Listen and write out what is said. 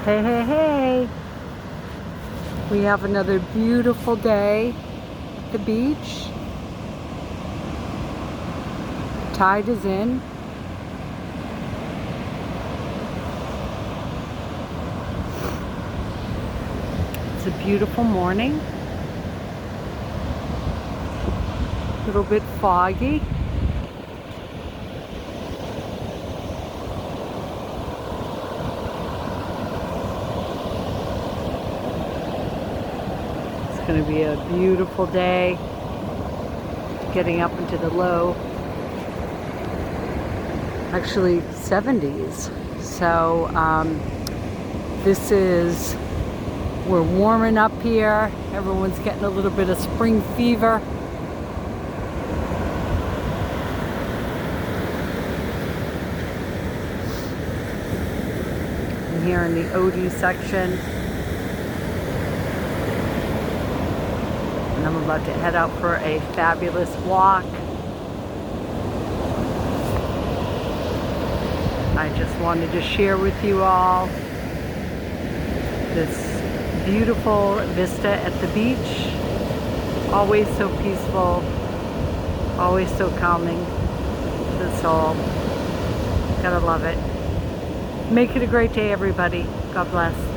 Hey, hey, hey! We have another beautiful day at the beach. Tide is in. It's a beautiful morning. A little bit foggy. It's going to be a beautiful day. Getting up into the low, actually 70s. So we're warming up here. Everyone's getting a little bit of spring fever. I'm here in the OD section. And I'm about to head out for a fabulous walk. I just wanted to share with you all this beautiful vista at the beach. Always so peaceful, always so calming to the soul. Gotta love it. Make it a great day, everybody. God bless.